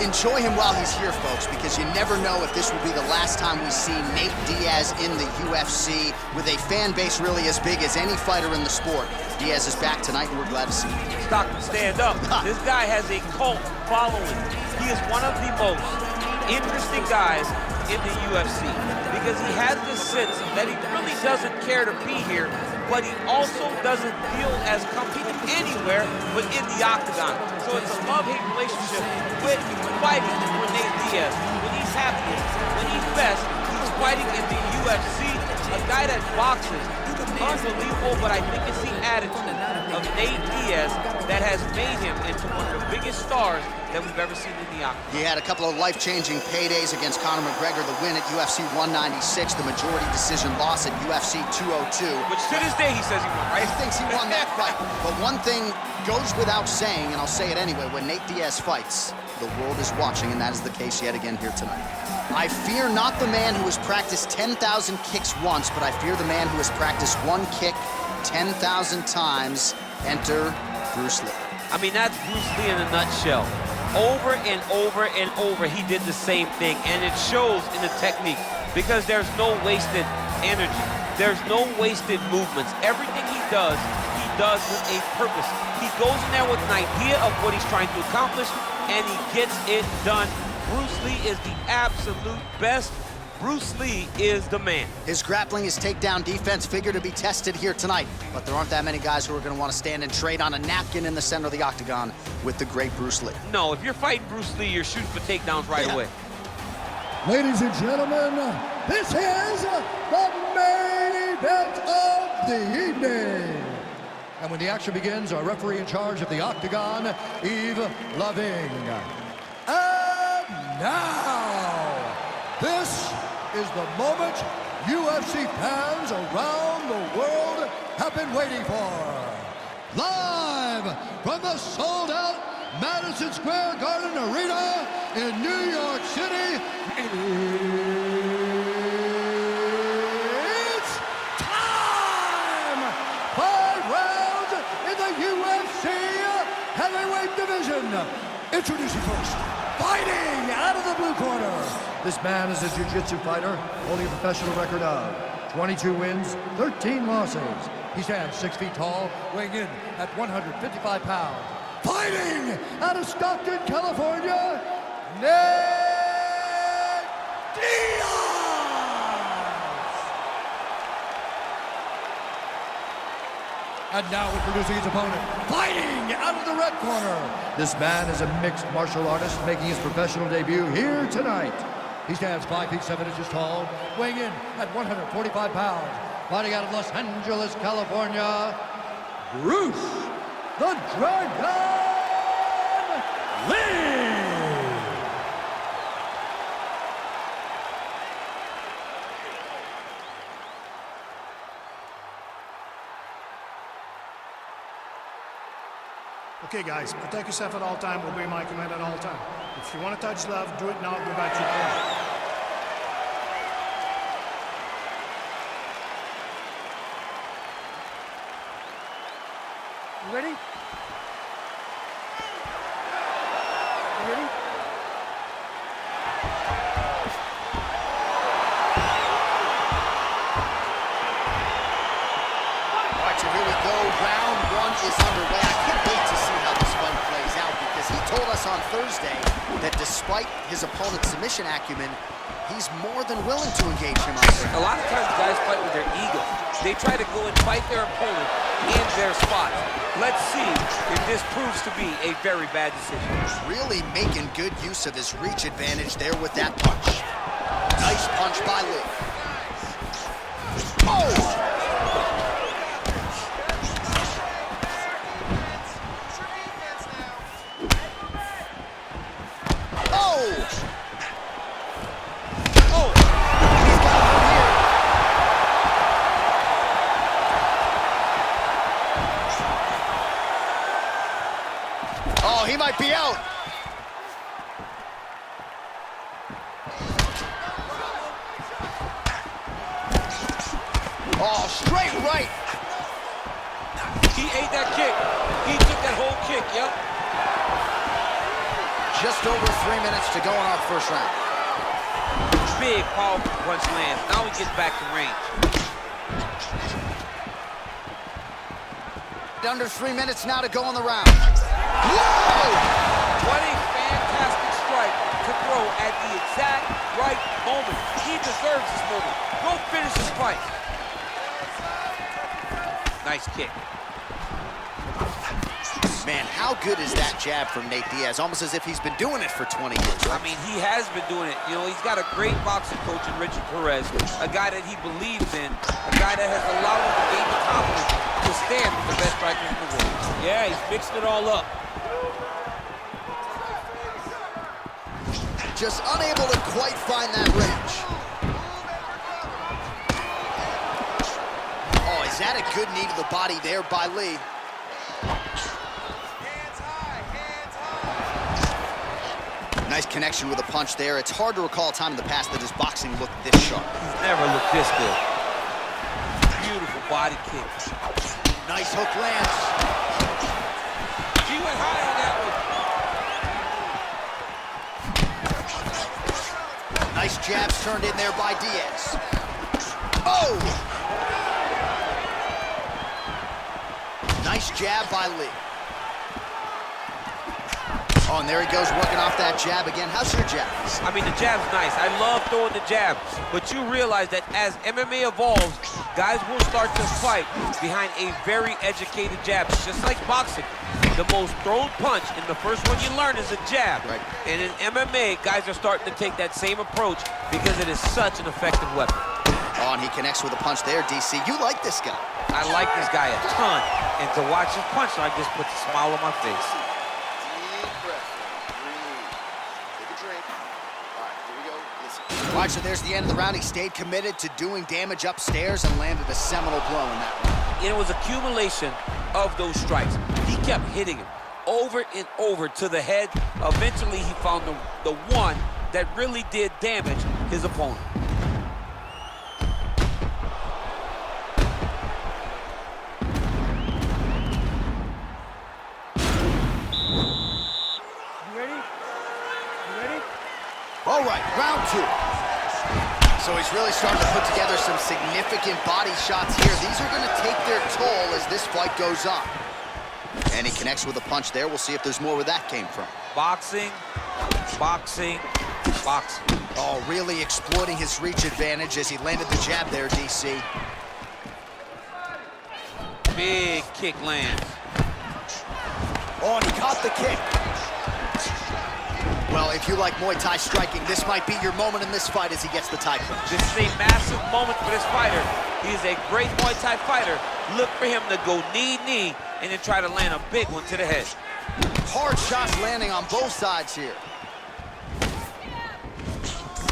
enjoy him while he's here, folks, because you never know if this will be the last time we see Nate Diaz in the UFC with a fan base really as big as any fighter in the sport. Diaz is back tonight, and we're glad to see him. Stockton, stand up. This guy has a cult following. He is one of the most interesting guys in the UFC because he has this sense that he really doesn't care to be here, but he also doesn't feel as comfortable anywhere but in the octagon. So it's a love-hate relationship with fighting for Nate Diaz. When he's happiest, when he's best, he's fighting in the UFC. A guy that boxes, unbelievable, but I think it's the attitude of Nate Diaz that has made him into one of the biggest stars that we've ever seen in the octagon. He had a couple of life-changing paydays against Conor McGregor, the win at UFC 196, the majority decision loss at UFC 202. Which to this day he says he won, right? He thinks he won that fight. But one thing goes without saying, and I'll say it anyway, when Nate Diaz fights, the world is watching, and that is the case yet again here tonight. I fear not the man who has practiced 10,000 kicks once, but I fear the man who has practiced one kick 10,000 times. Enter Bruce Lee. I mean, that's Bruce Lee in a nutshell. Over and over and over, he did the same thing, and it shows in the technique because there's no wasted energy. There's no wasted movements. Everything he does with a purpose. He goes in there with an idea of what he's trying to accomplish, and he gets it done. Bruce Lee is the absolute best. Bruce Lee is the man. His grappling, his takedown defense figure to be tested here tonight, but there aren't that many guys who are going to want to stand and trade on a napkin in the center of the octagon with the great Bruce Lee. No, if you're fighting Bruce Lee, you're shooting for takedowns right away. Ladies and gentlemen, this is the main event of the evening. And when the action begins, our referee in charge of the octagon, Yves Loving. And now, this is the moment UFC fans around the world have been waiting for. Live from the sold-out Madison Square Garden Arena in New York City, it's time! 5 rounds in the UFC heavyweight division. Introducing first, fighting out of the blue corner. This man is a jiu-jitsu fighter holding a professional record of 22 wins, 13 losses. He stands 6 feet tall, weighing in at 155 pounds. Fighting out of Stockton, California, Nate Diaz! And now introducing his opponent, fighting out of the red corner. This man is a mixed martial artist making his professional debut here tonight. He stands 5 feet 7 inches tall, weighing in at 145 pounds. Fighting out of Los Angeles, California, Bruce the Dragon Lee! Okay, guys, protect yourself at all time, obey my command at all time. If you want to touch love, do it now, go back to your corner. You ready? You ready? All right, so here we go. Round 1 is underway. I can't wait to see how this fight plays out because he told us on Thursday that despite his opponent's submission acumen, he's more than willing to engage him on there. A lot of times guys fight with their ego. They try to go and fight their opponent in their spot. Let's see if this proves to be a very bad decision. Really making good use of his reach advantage there with that punch. Nice punch by Lee. Oh! Oh, he might be out. Oh, straight right. He ate that kick. He took that whole kick, yep. just over 3 minutes to go in our first round. Big, powerful punch lands. Now he gets back to range. Under 3 minutes now to go in the round. Whoa! What a fantastic strike to throw at the exact right moment. He deserves this moment. Go finish his fight. Nice kick. Man, how good is that jab from Nate Diaz? Almost as if he's been doing it for 20 years. I mean, he has been doing it. You know, he's got a great boxing coach in Richard Perez, a guy that he believes in, a guy that has allowed him to gain the confidence to stand with the best strikers in the world. Yeah, he's mixed it all up. Just unable to quite find that range. Oh, is that a good knee to the body there by Lee? Nice connection with a punch there. It's hard to recall a time in the past that his boxing looked this sharp. He's never looked this good. Beautiful body kick. Nice hook lands. He went high on that one. Nice jabs turned in there by Diaz. Oh! Nice jab by Lee. Oh, and there he goes, working off that jab again. How's your jab? I mean, the jab's nice. I love throwing the jab. But you realize that as MMA evolves, guys will start to fight behind a very educated jab. It's just like boxing. The most thrown punch, and the first one you learn is a jab. Right. And in MMA, guys are starting to take that same approach because it is such an effective weapon. Oh, and he connects with a punch there, DC. You like this guy. I like this guy a ton. And to watch his punch, I just puts a smile on my face. All right, so there's the end of the round. He stayed committed to doing damage upstairs and landed a seminal blow in that round. It was accumulation of those strikes. He kept hitting him over and over to the head. Eventually, he found the one that really did damage his opponent. You ready? You ready? All right, round two. So he's really starting to put together some significant body shots here. These are going to take their toll as this fight goes on. And he connects with a punch there. We'll see if there's more where that came from. Boxing, boxing, boxing. Oh, really exploiting his reach advantage as he landed the jab there, DC. Big kick lands. Oh, and he caught the kick. Well, if you like Muay Thai striking, this might be your moment in this fight as he gets the Thai punch. This is a massive moment for this fighter. He is a great Muay Thai fighter. Look for him to go knee, and then try to land a big one to the head. Hard shots landing on both sides here.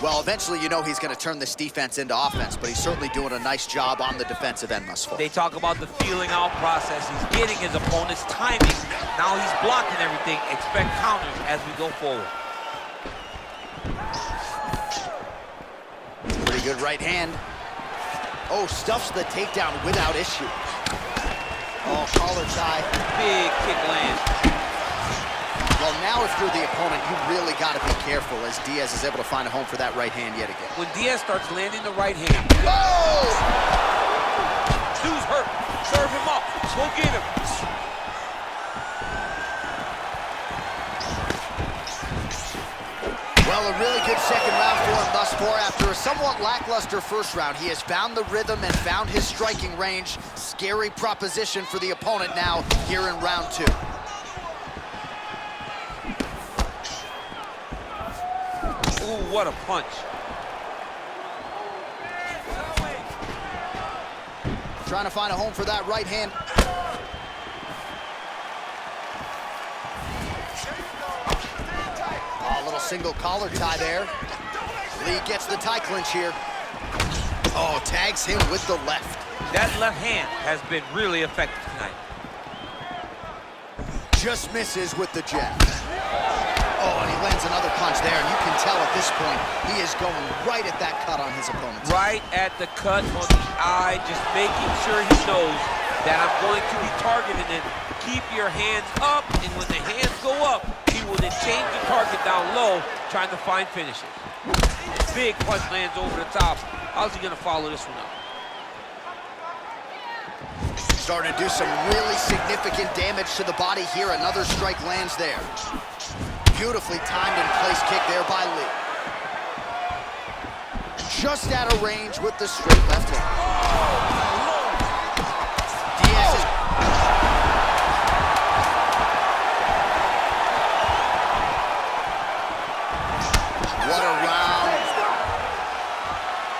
Well, eventually you know he's going to turn this defense into offense, but he's certainly doing a nice job on the defensive end thus far. They talk about the feeling out process. He's getting his opponent's timing. Now he's blocking everything. Expect counters as we go forward. Pretty good right hand. Oh, stuffs the takedown without issue. Oh, collar tie. Big kick lands. Well, now if you're the opponent, you really got to be careful as Diaz is able to find a home for that right hand yet again. When Diaz starts landing the right hand. Oh! Dude's hurt. Serve him up. Go get him. Well, a really good second round for him thus far. After a somewhat lackluster first round, he has found the rhythm and found his striking range. Scary proposition for the opponent now here in round two. Ooh, what a punch. Trying to find a home for that right hand. Oh, a little single collar tie there. Lee gets the tie clinch here. Oh, tags him with the left. That left hand has been really effective tonight. Just misses with the jab. Oh, and he lands another punch there, and you can tell at this point, he is going right at that cut on his opponent. Right at the cut on the eye, just making sure he knows that I'm going to be targeting it. Keep your hands up, and when the hands go up, he will then change the target down low, trying to find finishes. Big punch lands over the top. How's he gonna follow this one up? Starting to do some really significant damage to the body here. Another strike lands there. Beautifully timed and placed kick there by Lee. Just out of range with the straight left hand. Diaz is... What a round.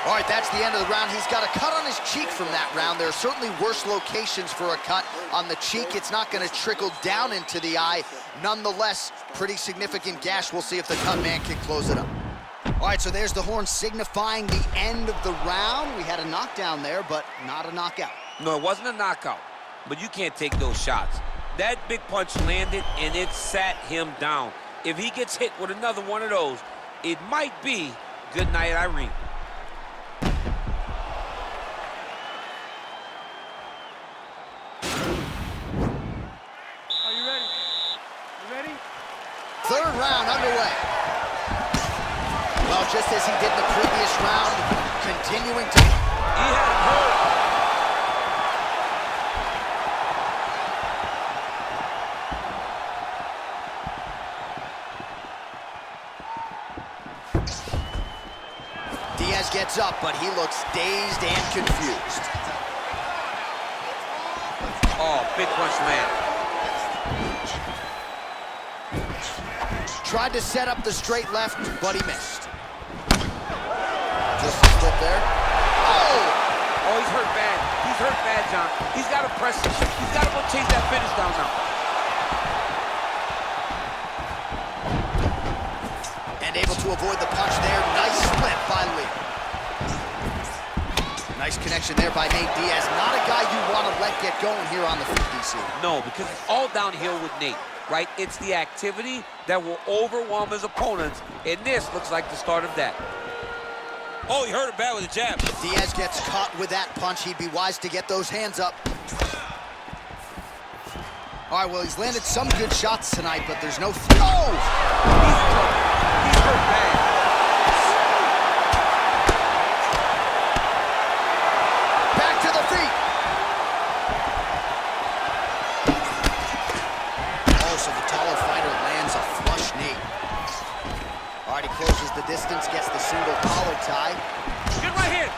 All right, that's the end of the round. He's got a cut on his cheek from that round. There are certainly worse locations for a cut on the cheek. It's not going to trickle down into the eye. Nonetheless, pretty significant gash. We'll see if the cut man can close it up. All right, so there's the horn signifying the end of the round. We had a knockdown there, but not a knockout. No, it wasn't a knockout, but you can't take those shots. That big punch landed, and it sat him down. If he gets hit with another one of those, it might be good night, Irene. Are you ready? You ready? Third round underway. Well, just as he did the previous round, continuing to... He had him hurt. Diaz gets up, but he looks dazed and confused. Oh, big punch land. Tried to set up the straight left, but he missed. Just a slip there. Oh! Oh, he's hurt bad. He's hurt bad, John. He's got to press it. He's got to go chase that finish down now. And able to avoid the punch there. Nice slip by Lee. Nice connection there by Nate Diaz. Not a guy you want to let get going here on the 50C. No, because it's all downhill with Nate, right? It's the activity that will overwhelm his opponents, and this looks like the start of that. Oh, he hurt him bad with a jab. Diaz gets caught with that punch. He'd be wise to get those hands up. All right, well, he's landed some good shots tonight, but there's no... Oh! He's hurt bad. Back to the feet. Oh, so the taller fighter lands a flush knee. All right, he closes the distance, gets the single collar tie. Good right hand.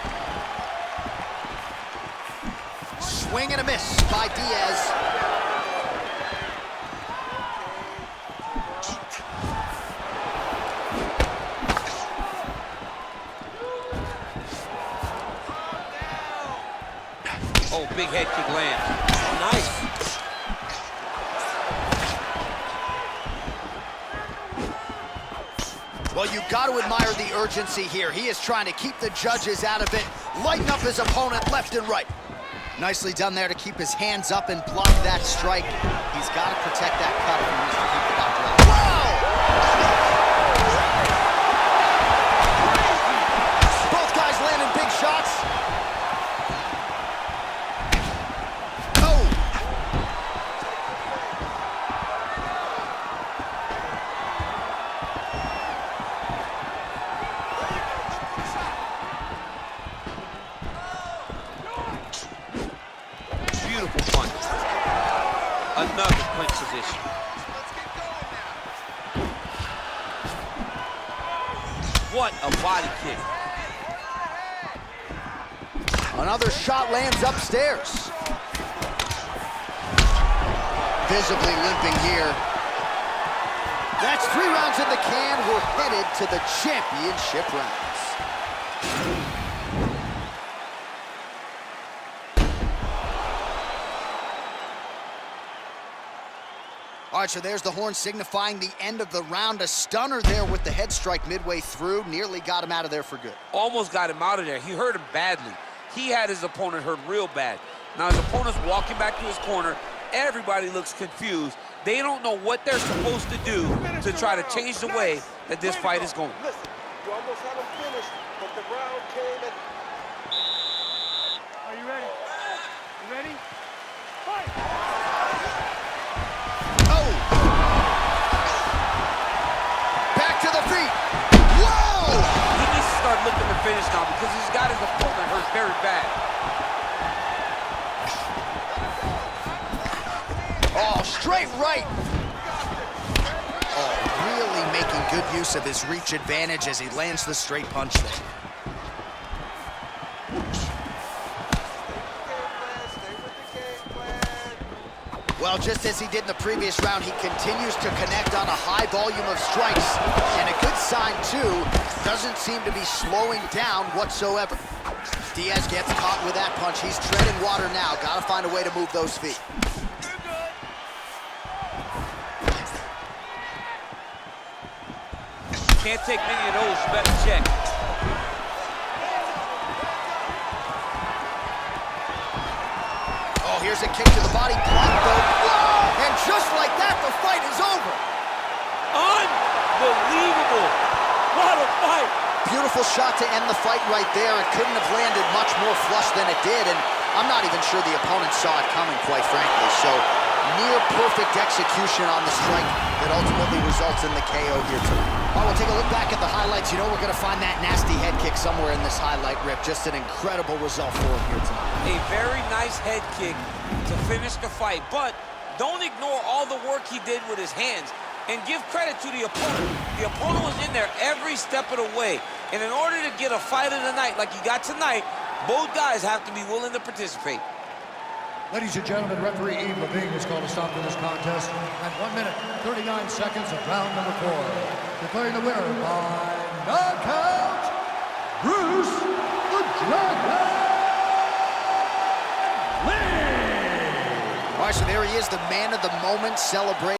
Swing and a miss by Diaz. Oh, big head kick lands. Nice. Well, you've got to admire the urgency here. He is trying to keep the judges out of it, lighten up his opponent left and right. Nicely done there to keep his hands up and block that strike. He's got to protect that cut if he wants to keep the doctor out. Wow! Both guys landing big shots. Beautiful punch. Another clinch position. What a body kick. Another shot lands upstairs. Visibly limping here. That's 3 rounds in the can. We're headed to the championship rounds. All right, so there's the horn signifying the end of the round. A stunner there with the head strike midway through. Nearly got him out of there for good. Almost got him out of there. He hurt him badly. He had his opponent hurt real bad. Now his opponent's walking back to his corner. Everybody looks confused. They don't know what they're supposed to do to try to change the way that this fight is going. Listen, you almost had him finished, but the round came and... Are you ready? You ready? Fight! Oh! because he's got his opponent hurt very bad. Oh, straight right. Oh, really making good use of his reach advantage as he lands the straight punch there. Well, just as he did in the previous round, he continues to connect on a high volume of strikes. And a good sign, too, doesn't seem to be slowing down whatsoever. Diaz gets caught with that punch. He's treading water now. Got to find a way to move those feet. Can't take many of those. You better check. Oh, here's a kick to the body. Blocked, though. Whoa! And just like that, the fight is over. Unbelievable. What a fight. Beautiful shot to end the fight right there. It couldn't have landed much more flush than it did, and I'm not even sure the opponent saw it coming, quite frankly. So, near perfect execution on the strike that ultimately results in the KO here tonight. All right, we'll take a look back at the highlights. You know we're going to find that nasty head kick somewhere in this highlight rip. Just an incredible result for him here tonight. A very nice head kick to finish the fight, but don't ignore all the work he did with his hands. And give credit to the opponent. The opponent was in there every step of the way. And in order to get a fight of the night like you got tonight, both guys have to be willing to participate. Ladies and gentlemen, referee Yves Levine has called a stop to this contest at 1 minute, 39 seconds of round number 4. Declaring the winner by knockout, Bruce the Dragon Lee! All right, so there he is, the man of the moment, celebrating.